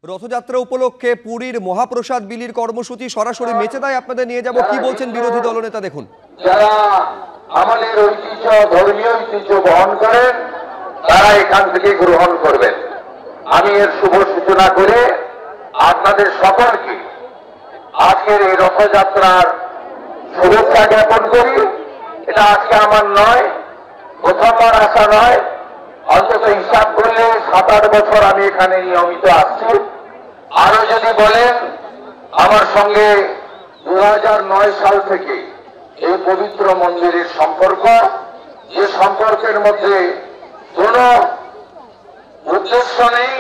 রথযাত্রা উপলক্ষে পুরীর মহাপ্রসাদ বিলির কর্মসূচি সরাসরি মেচেদায় আপনাদের নিয়ে যাব। কি বলছেন বিরোধী দলনেতা দেখুন। যারা আমাদের ঐতিহ্য ধর্মীয় ঐতিহ্য বহন করেন তারা এখান থেকে গ্রহণ করবেন। আমি এর শুভ সূচনা করে আপনাদের সকলকে আজকের এই রথযাত্রার শুভেচ্ছা জ্ঞাপন করি। এটা আজকে আমার নয়, প্রথমবার আসা নয়, অন্তত হিসাব করলে 7-8 বছর আমি এখানে নিয়মিত আসছি। আরো যদি বলেন, আমার সঙ্গে 2009 সাল থেকে এই পবিত্র মন্দিরের সম্পর্ক, যে সম্পর্কের মধ্যে কোনো উদ্দেশ্য নেই,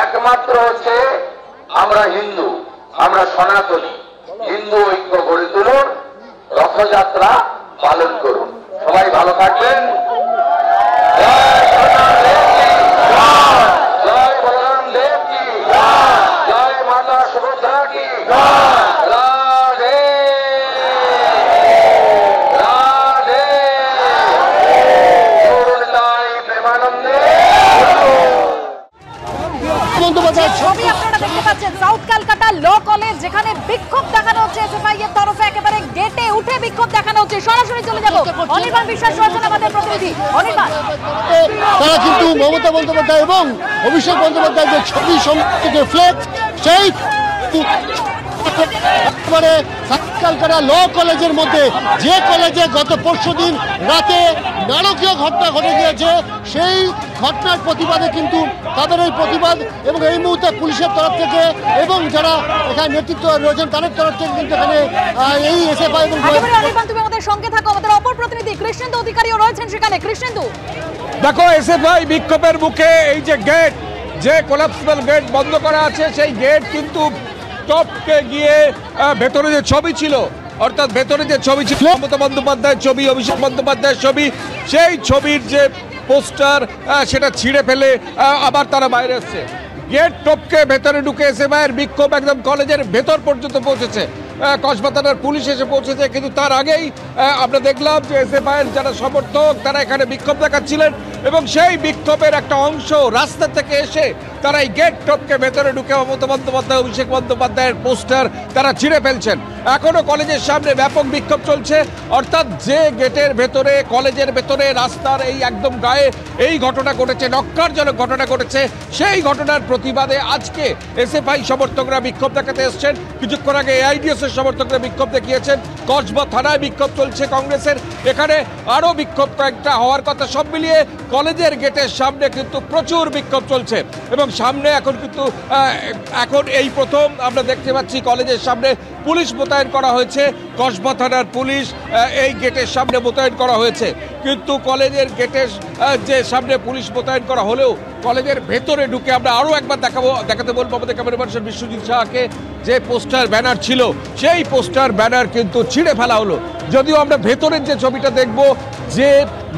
একমাত্র হচ্ছে আমরা হিন্দু, আমরা সনাতনী, হিন্দু ঐক্য গড়ে তুলুন, রথযাত্রা পালন করুন। সবাই ভালো থাকবেন। জয় বলরাম দেব কি, জয় মাতা সুভদ্রা কি, রাধে রাধে, প্রেমানন্দে। ছবি আপনারা দেখতে পাচ্ছেন সাউথ ক্যালকাটা ল কলেজ, যেখানে বিক্ষোভ দেখানো হচ্ছে এসএফআই এর তরফে। একেবারে গেটে উঠে বিক্ষোভ দেখানো হচ্ছে। সরাসরি চলে যাব অনির্বাণ বিশ্বাস রয়েছেন আমাদের প্রতিনিধি। অনির্বাণ, তারা কিন্তু মমতা বন্দ্যোপাধ্যায় এবং অভিষেক বন্দ্যোপাধ্যায় যে ছবি থেকে ফ্লেক্স, সেই একেবারে ক্যালকাটা ল কলেজের মধ্যে, যে কলেজে গত পরশুদিন রাতে নারকীয় ঘটনা ঘটে গিয়েছে, সেই ঘটনার প্রতিবাদে কিন্তু তাদের এই প্রতিবাদ এবং এই মুহূর্তে পুলিশের তরফ থেকে এবং যারা এখানে নেতৃত্ব রয়েছেন তাদের তরফ থেকে কিন্তু এখানে এই এসএফআই এবং তুমি আমাদের সঙ্গে থাকো। আমাদের অপর প্রতিনিধি কৃষ্ণেন্দু অধিকারীও রয়েছেন সেখানে। কৃষ্ণেন্দু, দেখো, এসএফআই বিক্ষোভের মুখে এই যে গেট, যে কোলাপসিবল গেট বন্ধ করা আছে, সেই গেট কিন্তু টপকে গিয়ে ভেতরে যে ছবি ছিল, অর্থাৎ ভেতরে যে ছবি ছিল মমতা বন্দ্যোপাধ্যায়ের ছবি, অভিষেক বন্দ্যোপাধ্যায়ের ছবি, সেই ছবির যে পোস্টার সেটা ছিঁড়ে ফেলে আবার তারা বাইরে এসছে। গেট টপকে ভেতরে ঢুকে এসএফআইয়ের বিক্ষোভ একদম কলেজের ভেতর পর্যন্ত পৌঁছেছে। কসবা থানার পুলিশ এসে পৌঁছেছে, কিন্তু তার আগেই আমরা দেখলাম যে এসএফআইয়ের যারা সমর্থক তারা এখানে বিক্ষোভ দেখাচ্ছিলেন এবং সেই বিক্ষোভের একটা অংশ রাস্তা থেকে এসে তারা এই গেট টপকে ভেতরে ঢুকে মমতা বন্দ্যোপাধ্যায়, অভিষেক বন্দ্যোপাধ্যায়ের পোস্টার তারা ছিঁড়ে ফেলছেন। এখনো কলেজের সামনে ব্যাপক বিক্ষোভ চলছে, অর্থাৎ যে গেটের ভেতরে, কলেজের ভেতরে, রাস্তার এই একদম গায়ে এই ঘটনা ঘটেছে, নক্কারজনক ঘটনা ঘটেছে, সেই ঘটনার প্রতিবাদে আজকে এসএফআই সমর্থকরা বিক্ষোভ দেখাতে এসছেন। কিছুক্ষণ আগে এআইডিএস এর সমর্থকরা বিক্ষোভ দেখিয়েছেন। কসবা থানায় বিক্ষোভ চলছে কংগ্রেসের, এখানে আরো বিক্ষোভ কয়েকটা হওয়ার কথা। সব মিলিয়ে কলেজের গেটের সামনে কিন্তু প্রচুর বিক্ষোভ চলছে এবং সামনে এখন কিন্তু এখন এই প্রথম আমরা দেখতে পাচ্ছি কলেজের সামনে পুলিশ মোতায়েন করা হয়েছে। কসবা থানার পুলিশ এই গেটের সামনে মোতায়েন করা হয়েছে, কিন্তু কলেজের গেটের যে সামনে পুলিশ মোতায়েন করা হলেও কলেজের ভেতরে ঢুকে আমরা আরও একবার দেখাতে বলবো আমাদের ক্যামেরা পার্সন বিশ্বজিৎ শাহকে, যে পোস্টার ব্যানার ছিল সেই পোস্টার ব্যানার কিন্তু ছিঁড়ে ফেলা হলো। যদিও আমরা ভেতরের যে ছবিটা দেখব, যে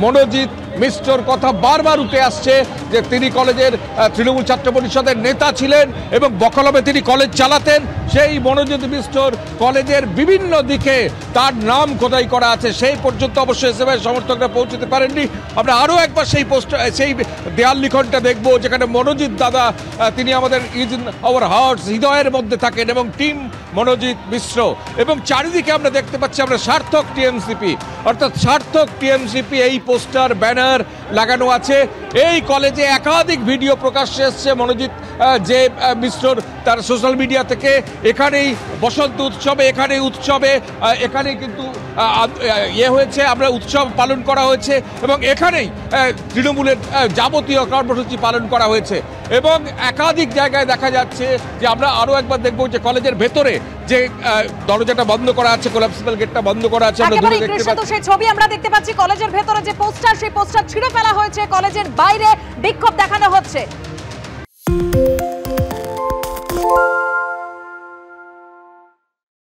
মনোজিৎ মিশ্রর কথা বারবার উঠে আসছে, যে তিনি কলেজের তৃণমূল ছাত্র পরিষদের নেতা ছিলেন এবং বকলমে তিনি কলেজ চালাতেন। সেই মনোজিৎ মিশ্রর কলেজের বিভিন্ন দিকে তার নাম খোদাই করা আছে, সেই পর্যন্ত অবশ্যই এসএফআই সমর্থকরা পৌঁছতে পারেননি। আমরা আরও একবার সেই পোস্টার, সেই দেয়াল লিখনটা দেখব, যেখানে মনোজিৎ দাদা, তিনি আমাদের ইজ ইন আওয়ার হার্টস, হৃদয়ের মধ্যে থাকেন, এবং টিম মনোজিৎ মিশ্র। এবং চারিদিকে আমরা দেখতে পাচ্ছি আমরা সার্থক টিএমসিপি, অর্থাৎ সার্থক টিএমসিপি এই পোস্টার ব্যানার লাগানো আছে। এই কলেজে একাধিক ভিডিও প্রকাশ্যে এসছে মনোজিৎ যে মিশ্রর, তার সোশ্যাল মিডিয়া থেকে। এখানেই বসন্ত উৎসবে, এখানেই কিন্তু হয়েছে, আমরা উৎসব পালন করা হয়েছে এবং এখানেই তৃণমূলের যাবতীয় কর্মসূচি পালন করা হয়েছে। এবং একাধিক জায়গায় দেখা যাচ্ছে যে আমরা আরো একবার দেখবো যে কলেজের ভেতরে যে দরজাটা বন্ধ করা আছে, কোলাপসিবল গেটটা বন্ধ করা আছে, আমরা দূরে দেখতে পাচ্ছি। সেই ছবি আমরা দেখতে পাচ্ছি কলেজের ভেতরে যে পোস্টার, সেই পোস্টার ছিঁড়ে ফেলা হয়েছে। কলেজের বাইরে বিক্ষোভ দেখানো হচ্ছে।